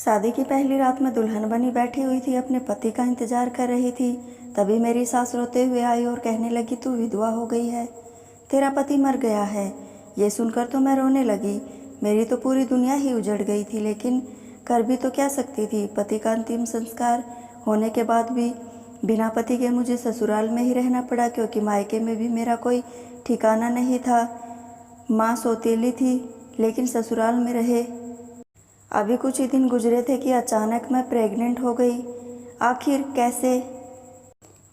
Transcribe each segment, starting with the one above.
शादी की पहली रात में दुल्हन बनी बैठी हुई थी, अपने पति का इंतजार कर रही थी। तभी मेरी सास रोते हुए आई और कहने लगी, तू विधवा हो गई है, तेरा पति मर गया है। ये सुनकर तो मैं रोने लगी। मेरी तो पूरी दुनिया ही उजड़ गई थी, लेकिन कर भी तो क्या सकती थी। पति का अंतिम संस्कार होने के बाद भी बिना पति के मुझे ससुराल में ही रहना पड़ा, क्योंकि मायके में भी मेरा कोई ठिकाना नहीं था। माँ सौतेली थी, लेकिन ससुराल में रहे। अभी कुछ ही दिन गुजरे थे कि अचानक मैं प्रेग्नेंट हो गई। आखिर कैसे?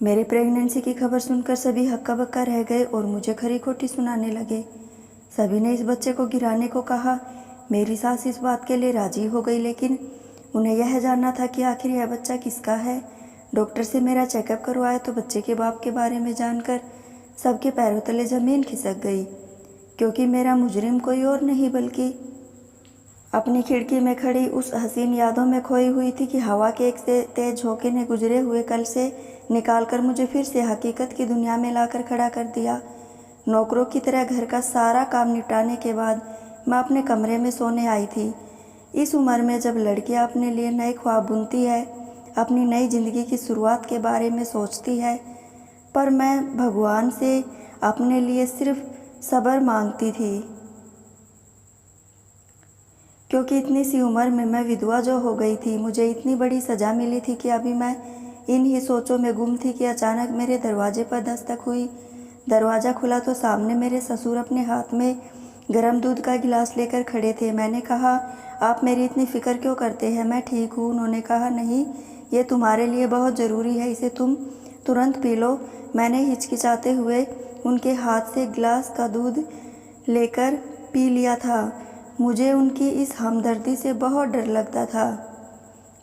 मेरी प्रेगनेंसी की खबर सुनकर सभी हक्का बक्का रह गए और मुझे खरी खोटी सुनाने लगे। सभी ने इस बच्चे को गिराने को कहा। मेरी सास इस बात के लिए राजी हो गई, लेकिन उन्हें यह जानना था कि आखिर यह बच्चा किसका है। डॉक्टर से मेरा चेकअप करवाया तो बच्चे के बाप के बारे में जानकर सबके पैरों तले ज़मीन खिसक गई, क्योंकि मेरा मुजरिम कोई और नहीं बल्कि अपनी खिड़की में खड़ी उस हसीन यादों में खोई हुई थी कि हवा के एक से तेज झोंके ने गुजरे हुए कल से निकालकर मुझे फिर से हकीकत की दुनिया में लाकर खड़ा कर दिया। नौकरों की तरह घर का सारा काम निपटाने के बाद मैं अपने कमरे में सोने आई थी। इस उम्र में जब लड़कियां अपने लिए नए ख्वाब बुनती है, अपनी नई ज़िंदगी की शुरुआत के बारे में सोचती है, पर मैं भगवान से अपने लिए सिर्फ सब्र मांगती थी, क्योंकि इतनी सी उम्र में मैं विधवा जो हो गई थी। मुझे इतनी बड़ी सज़ा मिली थी कि अभी मैं इन ही सोचों में गुम थी कि अचानक मेरे दरवाजे पर दस्तक हुई। दरवाज़ा खुला तो सामने मेरे ससुर अपने हाथ में गर्म दूध का गिलास लेकर खड़े थे। मैंने कहा, आप मेरी इतनी फ़िक्र क्यों करते हैं, मैं ठीक हूँ। उन्होंने कहा, नहीं, ये तुम्हारे लिए बहुत ज़रूरी है, इसे तुम तुरंत पी लो। मैंने हिचकिचाते हुए उनके हाथ से गिलास का दूध लेकर पी लिया था। मुझे उनकी इस हमदर्दी से बहुत डर लगता था।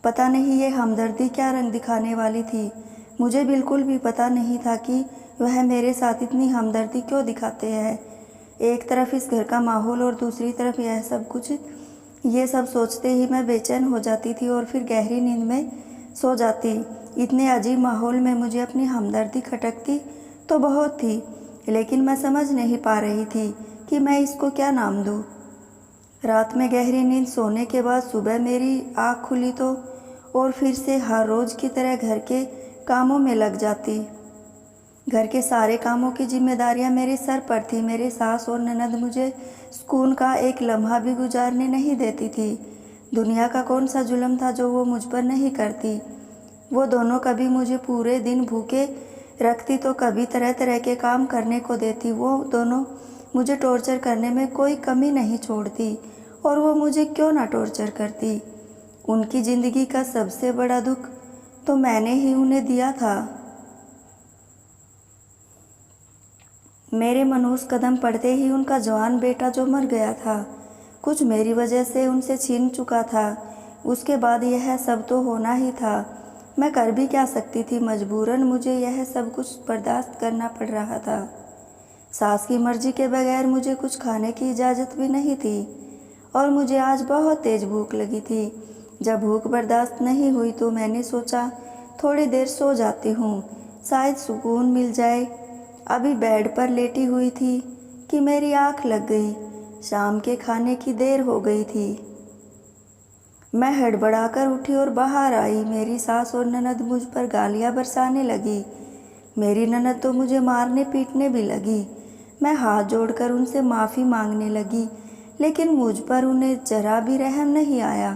पता नहीं ये हमदर्दी क्या रंग दिखाने वाली थी। मुझे बिल्कुल भी पता नहीं था कि वह मेरे साथ इतनी हमदर्दी क्यों दिखाते हैं। एक तरफ इस घर का माहौल और दूसरी तरफ यह सब कुछ। ये सब सोचते ही मैं बेचैन हो जाती थी और फिर गहरी नींद में सो जाती। इतने अजीब माहौल में मुझे अपनी हमदर्दी खटकती तो बहुत थी, लेकिन मैं समझ नहीं पा रही थी कि मैं इसको क्या नाम दूँ। रात में गहरी नींद सोने के बाद सुबह मेरी आँख खुली तो और फिर से हर रोज़ की तरह घर के कामों में लग जाती। घर के सारे कामों की जिम्मेदारियां मेरे सर पर थी। मेरे सास और ननद मुझे सुकून का एक लम्हा भी गुजारने नहीं देती थी। दुनिया का कौन सा जुल्म था जो वो मुझ पर नहीं करती। वो दोनों कभी मुझे पूरे दिन भूखे रखती तो कभी तरह तरह के काम करने को देती। वो दोनों मुझे टॉर्चर करने में कोई कमी नहीं छोड़ती, और वो मुझे क्यों ना टॉर्चर करती। उनकी ज़िंदगी का सबसे बड़ा दुख तो मैंने ही उन्हें दिया था। मेरे मनहूस कदम पड़ते ही उनका जवान बेटा जो मर गया था, कुछ मेरी वजह से उनसे छीन चुका था। उसके बाद यह सब तो होना ही था। मैं कर भी क्या सकती थी। मजबूरन मुझे यह सब कुछ बर्दाश्त करना पड़ रहा था। सास की मर्जी के बगैर मुझे कुछ खाने की इजाज़त भी नहीं थी, और मुझे आज बहुत तेज़ भूख लगी थी। जब भूख बर्दाश्त नहीं हुई तो मैंने सोचा, थोड़ी देर सो जाती हूँ, शायद सुकून मिल जाए। अभी बेड पर लेटी हुई थी कि मेरी आँख लग गई। शाम के खाने की देर हो गई थी। मैं हड़बड़ाकर उठी और बाहर आई। मेरी सास और ननद मुझ पर गालियाँ बरसाने लगी। मेरी ननद तो मुझे मारने पीटने भी लगी। मैं हाथ जोड़कर उनसे माफ़ी मांगने लगी, लेकिन मुझ पर उन्हें जरा भी रहम नहीं आया,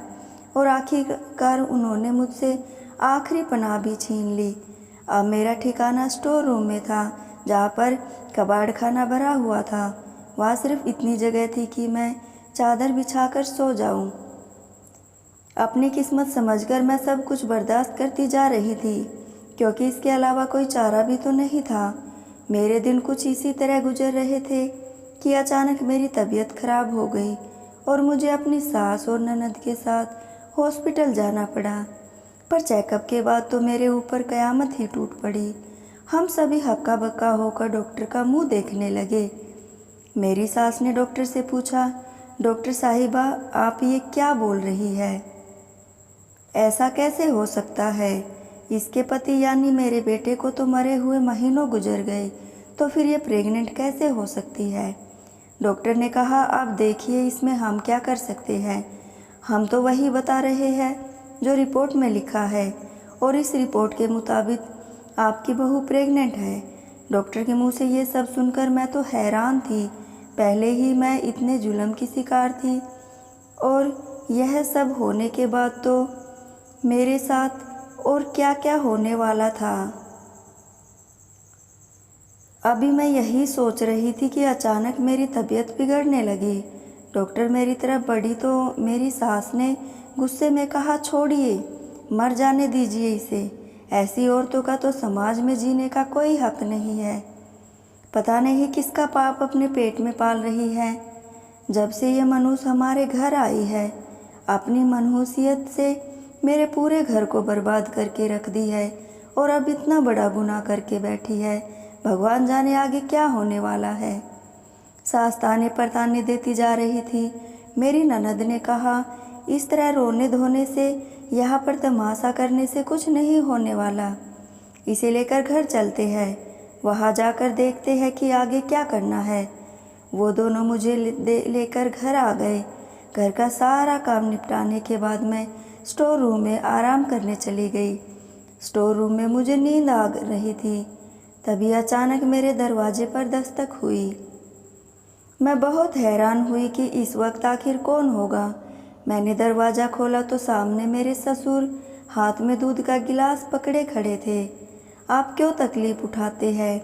और आखिरकार उन्होंने मुझसे आखिरी पनाह भी छीन ली। अब मेरा ठिकाना स्टोर रूम में था, जहाँ पर कबाड़ खाना भरा हुआ था। वहाँ सिर्फ इतनी जगह थी कि मैं चादर बिछाकर सो जाऊँ। अपनी किस्मत समझकर मैं सब कुछ बर्दाश्त करती जा रही थी, क्योंकि इसके अलावा कोई चारा भी तो नहीं था। मेरे दिन कुछ इसी तरह गुजर रहे थे कि अचानक मेरी तबीयत खराब हो गई और मुझे अपनी सास और ननद के साथ हॉस्पिटल जाना पड़ा। पर चेकअप के बाद तो मेरे ऊपर कयामत ही टूट पड़ी। हम सभी हक्का बक्का होकर डॉक्टर का मुंह देखने लगे। मेरी सास ने डॉक्टर से पूछा, डॉक्टर साहिबा, आप ये क्या बोल रही है? ऐसा कैसे हो सकता है? इसके पति यानी मेरे बेटे को तो मरे हुए महीनों गुजर गए, तो फिर ये प्रेग्नेंट कैसे हो सकती है? डॉक्टर ने कहा, आप देखिए, इसमें हम क्या कर सकते हैं। हम तो वही बता रहे हैं जो रिपोर्ट में लिखा है, और इस रिपोर्ट के मुताबिक आपकी बहू प्रेग्नेंट है। डॉक्टर के मुंह से ये सब सुनकर मैं तो हैरान थी। पहले ही मैं इतने जुल्म की शिकार थी, और यह सब होने के बाद तो मेरे साथ और क्या क्या होने वाला था। अभी मैं यही सोच रही थी कि अचानक मेरी तबीयत बिगड़ने लगी। डॉक्टर मेरी तरफ बढ़ी तो मेरी सास ने गुस्से में कहा, छोड़िए, मर जाने दीजिए इसे। ऐसी औरतों का तो समाज में जीने का कोई हक नहीं है। पता नहीं किसका पाप अपने पेट में पाल रही है। जब से ये मनहूस हमारे घर आई है, अपनी मनहूसियत से मेरे पूरे घर को बर्बाद करके रख दी है, और अब इतना बड़ा गुनाह करके बैठी है। भगवान जाने आगे क्या होने वाला है। सास ताने पर ताने देती जा रही थी। मेरी ननद ने कहा, इस तरह रोने धोने से, यहाँ पर तमाशा करने से कुछ नहीं होने वाला। इसे लेकर घर चलते हैं, वहाँ जाकर देखते हैं कि आगे क्या करना है। वो दोनों मुझे लेकर घर आ गए। घर का सारा काम निपटाने के बाद मैं स्टोर रूम में आराम करने चली गई। स्टोर रूम में मुझे नींद आ रही थी। तभी अचानक मेरे दरवाजे पर दस्तक हुई। मैं बहुत हैरान हुई कि इस वक्त आखिर कौन होगा। मैंने दरवाज़ा खोला तो सामने मेरे ससुर हाथ में दूध का गिलास पकड़े खड़े थे। आप क्यों तकलीफ़ उठाते हैं?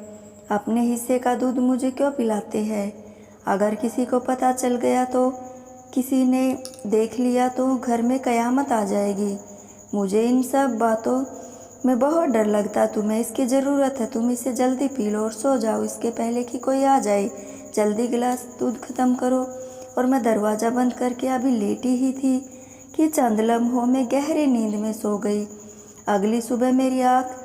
अपने हिस्से का दूध मुझे क्यों पिलाते हैं? अगर किसी को पता चल गया तो, किसी ने देख लिया तो घर में कयामत आ जाएगी। मुझे इन सब बातों में बहुत डर लगता। तुम्हें इसकी ज़रूरत है, तुम इसे जल्दी पी लो और सो जाओ, इसके पहले कि कोई आ जाए। जल्दी गिलास दूध ख़त्म करो। और मैं दरवाज़ा बंद करके अभी लेटी ही थी कि चंद लम्हों में गहरी नींद में सो गई। अगली सुबह मेरी आँख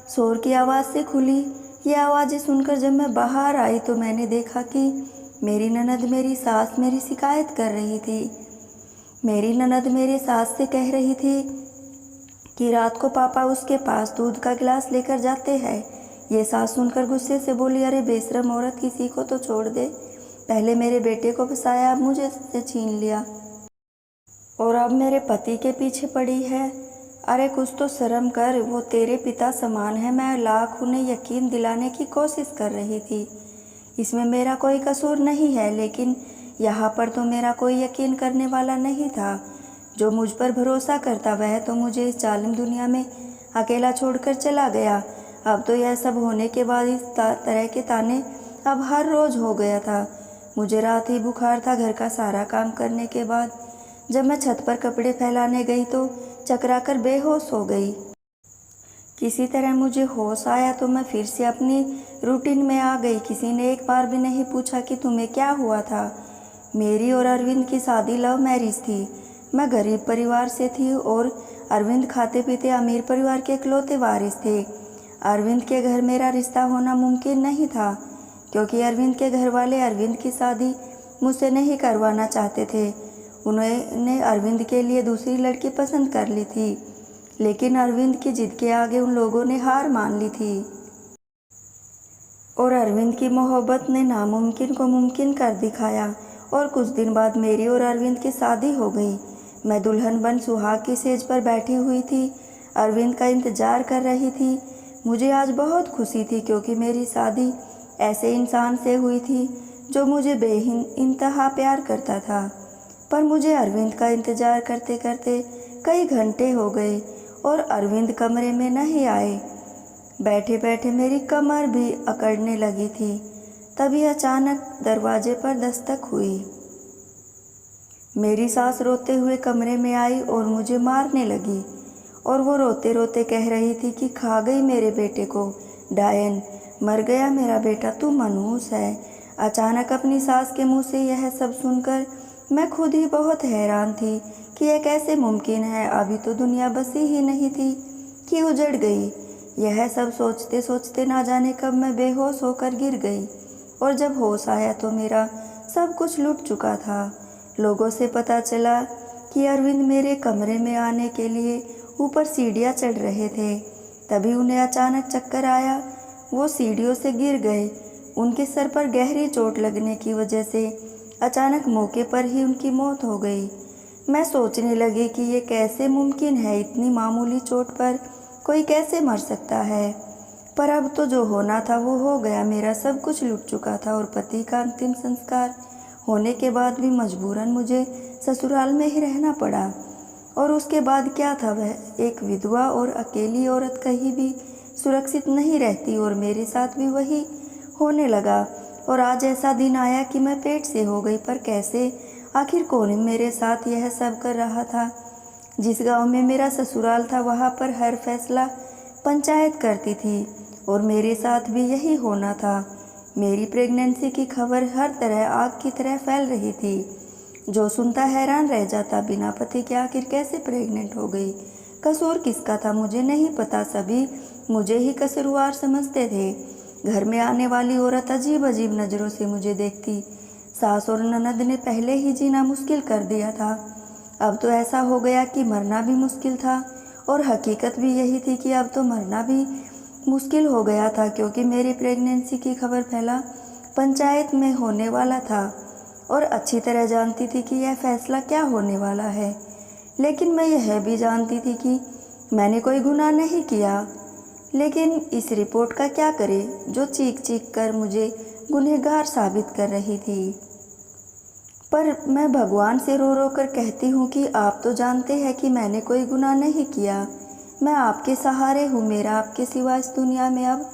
शोर की आवाज़ से खुली। ये आवाज़ें सुनकर जब मैं बाहर आई तो मैंने देखा कि मेरी ननद मेरी सास मेरी शिकायत कर रही थी। मेरी ननद मेरे सास से कह रही थी कि रात को पापा उसके पास दूध का गिलास लेकर जाते हैं। ये सास सुनकर गुस्से से बोली, अरे बेशरम औरत, किसी को तो छोड़ दे। पहले मेरे बेटे को फंसाया, अब मुझे से छीन लिया, और अब मेरे पति के पीछे पड़ी है। अरे कुछ तो शर्म कर, वो तेरे पिता समान है। मैं लाख उन्हें यकीन दिलाने की कोशिश कर रही थी, इसमें मेरा कोई कसूर नहीं है, लेकिन यहाँ पर तो मेरा कोई यकीन करने वाला नहीं था। जो मुझ पर भरोसा करता वह तो मुझे इस जालिम दुनिया में अकेला छोड़कर चला गया। अब तो यह सब होने के बाद इस तरह के ताने अब हर रोज़ हो गया था। मुझे रात ही बुखार था। घर का सारा काम करने के बाद जब मैं छत पर कपड़े फैलाने गई तो चकरा कर बेहोश हो गई। किसी तरह मुझे होश आया तो मैं फिर से अपनी रूटीन में आ गई। किसी ने एक बार भी नहीं पूछा कि तुम्हें क्या हुआ था। मेरी और अरविंद की शादी लव मैरिज थी। मैं गरीब परिवार से थी और अरविंद खाते पीते अमीर परिवार के इकलौते वारिस थे। अरविंद के घर मेरा रिश्ता होना मुमकिन नहीं था, क्योंकि अरविंद के घर वाले अरविंद की शादी मुझसे नहीं करवाना चाहते थे। उन्होंने अरविंद के लिए दूसरी लड़की पसंद कर ली थी, लेकिन अरविंद की जिद के आगे उन लोगों ने हार मान ली थी, और अरविंद की मोहब्बत ने नामुमकिन को मुमकिन कर दिखाया। और कुछ दिन बाद मेरी और अरविंद की शादी हो गई। मैं दुल्हन बन सुहाग की सेज पर बैठी हुई थी, अरविंद का इंतज़ार कर रही थी। मुझे आज बहुत खुशी थी, क्योंकि मेरी शादी ऐसे इंसान से हुई थी जो मुझे बेइंतहा प्यार करता था। पर मुझे अरविंद का इंतज़ार करते करते कई घंटे हो गए और अरविंद कमरे में नहीं आए। बैठे बैठे मेरी कमर भी अकड़ने लगी थी। तभी अचानक दरवाजे पर दस्तक हुई। मेरी सास रोते हुए कमरे में आई और मुझे मारने लगी, और वो रोते रोते कह रही थी कि खा गई मेरे बेटे को, डायन, मर गया मेरा बेटा, तू मनहूस है। अचानक अपनी सास के मुंह से यह सब सुनकर मैं खुद ही बहुत हैरान थी कि यह कैसे मुमकिन है। अभी तो दुनिया बसी ही नहीं थी कि उजड़ गई। यह सब सोचते सोचते ना जाने कब मैं बेहोश होकर गिर गई, और जब होश आया तो मेरा सब कुछ लुट चुका था। लोगों से पता चला कि अरविंद मेरे कमरे में आने के लिए ऊपर सीढ़ियाँ चढ़ रहे थे। तभी उन्हें अचानक चक्कर आया, वो सीढ़ियों से गिर गए। उनके सर पर गहरी चोट लगने की वजह से अचानक मौके पर ही उनकी मौत हो गई। मैं सोचने लगी कि ये कैसे मुमकिन है, इतनी मामूली चोट पर कोई कैसे मर सकता है। पर अब तो जो होना था वो हो गया। मेरा सब कुछ लुट चुका था और पति का अंतिम संस्कार होने के बाद भी मजबूरन मुझे ससुराल में ही रहना पड़ा। और उसके बाद क्या था, वह एक विधवा और अकेली औरत कहीं भी सुरक्षित नहीं रहती और मेरे साथ भी वही होने लगा। और आज ऐसा दिन आया कि मैं पेट से हो गई। पर कैसे, आखिर कौन मेरे साथ यह सब कर रहा था? जिस गांव में मेरा ससुराल था वहां पर हर फैसला पंचायत करती थी और मेरे साथ भी यही होना था। मेरी प्रेगनेंसी की खबर हर तरह आग की तरह फैल रही थी। जो सुनता हैरान रह जाता, बिना पति के आखिर कैसे प्रेग्नेंट हो गई? कसूर किसका था मुझे नहीं पता, सभी मुझे ही कसूरवार समझते थे। घर में आने वाली औरत अजीब अजीब नज़रों से मुझे देखती। सास और ननद ने पहले ही जीना मुश्किल कर दिया था, अब तो ऐसा हो गया कि मरना भी मुश्किल था। और हकीकत भी यही थी कि अब तो मरना भी मुश्किल हो गया था, क्योंकि मेरी प्रेगनेंसी की खबर पहला पंचायत में होने वाला था और अच्छी तरह जानती थी कि यह फैसला क्या होने वाला है। लेकिन मैं यह भी जानती थी कि मैंने कोई गुनाह नहीं किया। लेकिन इस रिपोर्ट का क्या करे, जो चीख चीख कर मुझे गुनहगार साबित कर रही थी। पर मैं भगवान से रो रो कर कहती हूँ कि आप तो जानते हैं कि मैंने कोई गुनाह नहीं किया। मैं आपके सहारे हूँ, मेरा आपके सिवा इस दुनिया में अब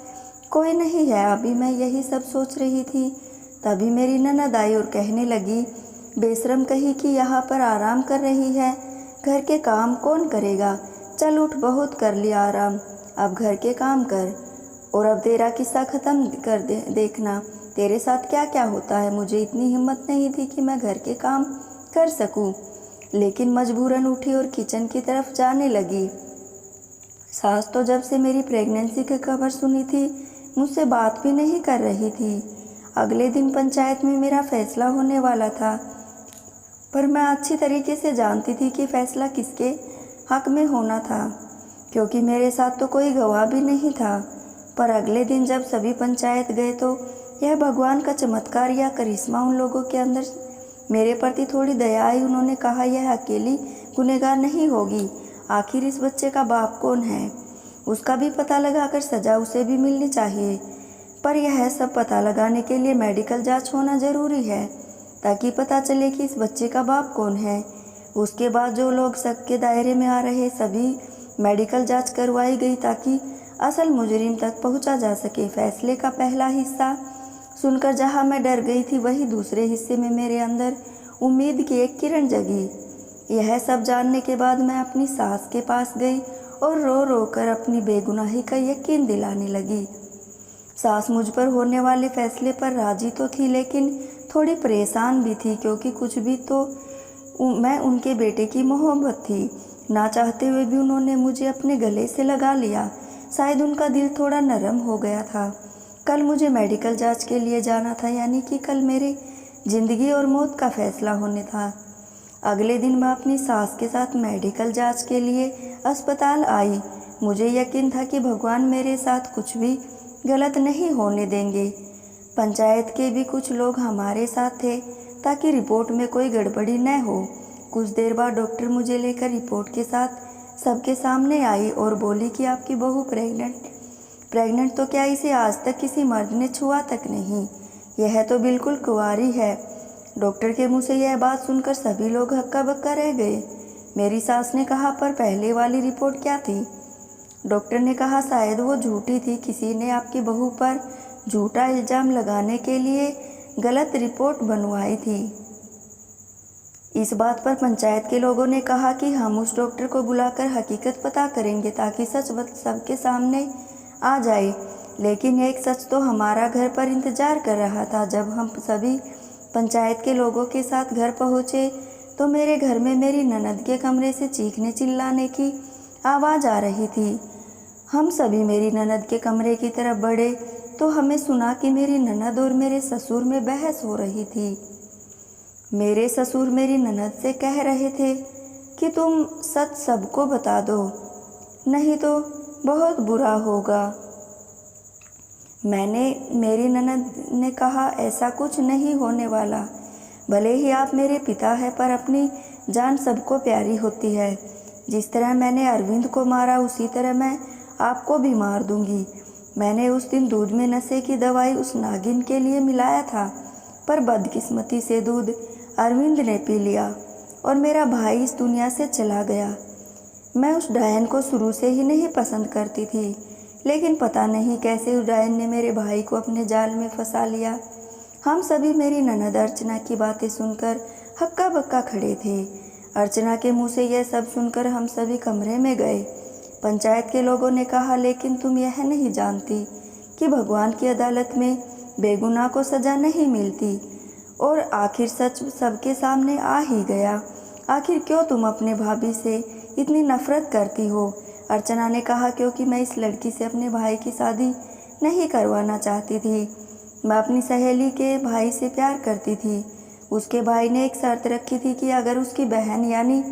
कोई नहीं है। अभी मैं यही सब सोच रही थी, तभी मेरी ननद आई और कहने लगी, बेशरम कही कि यहाँ पर आराम कर रही है, घर के काम कौन करेगा? चल उठ, बहुत कर लिया आराम, अब घर के काम कर और अब तेरा किस्सा ख़त्म कर देखना तेरे साथ क्या क्या होता है। मुझे इतनी हिम्मत नहीं थी कि मैं घर के काम कर सकूं, लेकिन मजबूरन उठी और किचन की तरफ जाने लगी। सास तो जब से मेरी प्रेगनेंसी की खबर सुनी थी मुझसे बात भी नहीं कर रही थी। अगले दिन पंचायत में मेरा फैसला होने वाला था, पर मैं अच्छी तरीके से जानती थी कि फैसला किसके हक में होना था, क्योंकि मेरे साथ तो कोई गवाह भी नहीं था। पर अगले दिन जब सभी पंचायत गए तो यह भगवान का चमत्कार या करिश्मा उन लोगों के अंदर मेरे प्रति थोड़ी दया आई। उन्होंने कहा, यह अकेली गुनहगार नहीं होगी, आखिर इस बच्चे का बाप कौन है, उसका भी पता लगाकर सज़ा उसे भी मिलनी चाहिए। पर यह सब पता लगाने के लिए मेडिकल जांच होना ज़रूरी है, ताकि पता चले कि इस बच्चे का बाप कौन है। उसके बाद जो लोग शक के दायरे में आ रहे सभी मेडिकल जांच करवाई गई, ताकि असल मुजरिम तक पहुंचा जा सके। फैसले का पहला हिस्सा सुनकर जहां मैं डर गई थी, वही दूसरे हिस्से में मेरे अंदर उम्मीद की एक किरण जगी। यह सब जानने के बाद मैं अपनी सास के पास गई और रो रो कर अपनी बेगुनाही का यकीन दिलाने लगी। सास मुझ पर होने वाले फैसले पर राजी तो थी, लेकिन थोड़ी परेशान भी थी, क्योंकि कुछ भी तो मैं उनके बेटे की मोहब्बत थी। ना चाहते हुए भी उन्होंने मुझे अपने गले से लगा लिया। शायद उनका दिल थोड़ा नरम हो गया था। कल मुझे मेडिकल जांच के लिए जाना था, यानी कि कल मेरी ज़िंदगी और मौत का फैसला होने था। अगले दिन मैं अपनी सास के साथ मेडिकल जांच के लिए अस्पताल आई। मुझे यकीन था कि भगवान मेरे साथ कुछ भी गलत नहीं होने देंगे। पंचायत के भी कुछ लोग हमारे साथ थे, ताकि रिपोर्ट में कोई गड़बड़ी न हो। कुछ देर बाद डॉक्टर मुझे लेकर रिपोर्ट के साथ सबके सामने आई और बोली कि आपकी बहू प्रेग्नेंट तो क्या, इसे आज तक किसी मर्द ने छुआ तक नहीं, यह तो बिल्कुल कुंवारी है। डॉक्टर के मुंह से यह बात सुनकर सभी लोग हक्का बक्का रह गए। मेरी सास ने कहा, पर पहले वाली रिपोर्ट क्या थी? डॉक्टर ने कहा, शायद वो झूठी थी, किसी ने आपकी बहू पर झूठा इल्ज़ाम लगाने के लिए गलत रिपोर्ट बनवाई थी। इस बात पर पंचायत के लोगों ने कहा कि हम उस डॉक्टर को बुलाकर हकीकत पता करेंगे, ताकि सच सबके सामने आ जाए। लेकिन एक सच तो हमारा घर पर इंतज़ार कर रहा था। जब हम सभी पंचायत के लोगों के साथ घर पहुँचे तो मेरे घर में मेरी ननद के कमरे से चीखने चिल्लाने की आवाज़ आ रही थी। हम सभी मेरी ननद के कमरे की तरफ बढ़े तो हमें सुना कि मेरी ननद और मेरे ससुर में बहस हो रही थी। मेरे ससुर मेरी ननद से कह रहे थे कि तुम सच सबको बता दो, नहीं तो बहुत बुरा होगा। मेरी ननद ने कहा, ऐसा कुछ नहीं होने वाला, भले ही आप मेरे पिता हैं, पर अपनी जान सबको प्यारी होती है। जिस तरह मैंने अरविंद को मारा उसी तरह मैं आपको भी मार दूंगी। मैंने उस दिन दूध में नशे की दवाई उस नागिन के लिए मिलाया था, पर बदकिस्मती से दूध अरविंद ने पी लिया और मेरा भाई इस दुनिया से चला गया। मैं उस डायन को शुरू से ही नहीं पसंद करती थी, लेकिन पता नहीं कैसे उस डायन ने मेरे भाई को अपने जाल में फंसा लिया। हम सभी मेरी ननद अर्चना की बातें सुनकर हक्का बक्का खड़े थे। अर्चना के मुंह से यह सब सुनकर हम सभी कमरे में गए। पंचायत के लोगों ने कहा, लेकिन तुम यह नहीं जानती कि भगवान की अदालत में बेगुनाह को सज़ा नहीं मिलती। और आखिर सच सबके सामने आ ही गया। आखिर क्यों तुम अपने भाभी से इतनी नफरत करती हो? अर्चना ने कहा, क्योंकि मैं इस लड़की से अपने भाई की शादी नहीं करवाना चाहती थी। मैं अपनी सहेली के भाई से प्यार करती थी। उसके भाई ने एक शर्त रखी थी कि अगर उसकी बहन यानी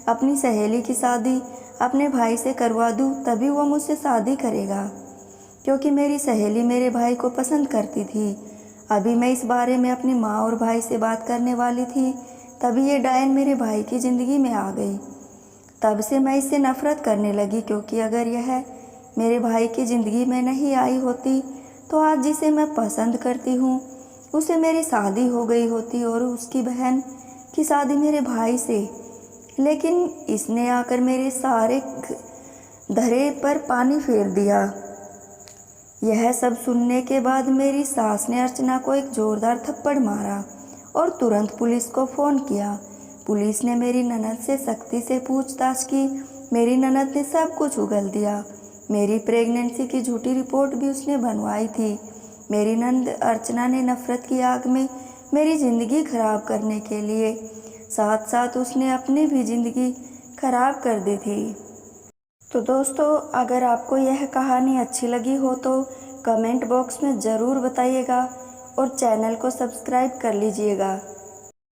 अपनी सहेली की शादी अपने भाई से करवा दूँ तभी वो मुझसे शादी करेगा, क्योंकि मेरी सहेली मेरे भाई को पसंद करती थी। अभी मैं इस बारे में अपनी माँ और भाई से बात करने वाली थी, तभी ये डायन मेरे भाई की ज़िंदगी में आ गई। तब से मैं इससे नफ़रत करने लगी, क्योंकि अगर यह मेरे भाई की ज़िंदगी में नहीं आई होती तो आज जिसे मैं पसंद करती हूँ उसे मेरी शादी हो गई होती और उसकी बहन की शादी मेरे भाई से। लेकिन इसने आकर मेरे सारे धरे पर पानी फेर दिया। यह सब सुनने के बाद मेरी सास ने अर्चना को एक ज़ोरदार थप्पड़ मारा और तुरंत पुलिस को फ़ोन किया। पुलिस ने मेरी ननद से सख्ती से पूछताछ की। मेरी ननद ने सब कुछ उगल दिया। मेरी प्रेगनेंसी की झूठी रिपोर्ट भी उसने बनवाई थी। मेरी ननद अर्चना ने नफ़रत की आग में मेरी ज़िंदगी खराब करने के लिए साथ साथ उसने अपनी भी ज़िंदगी खराब कर दी थी। तो दोस्तों, अगर आपको यह कहानी अच्छी लगी हो तो कमेंट बॉक्स में ज़रूर बताइएगा और चैनल को सब्सक्राइब कर लीजिएगा।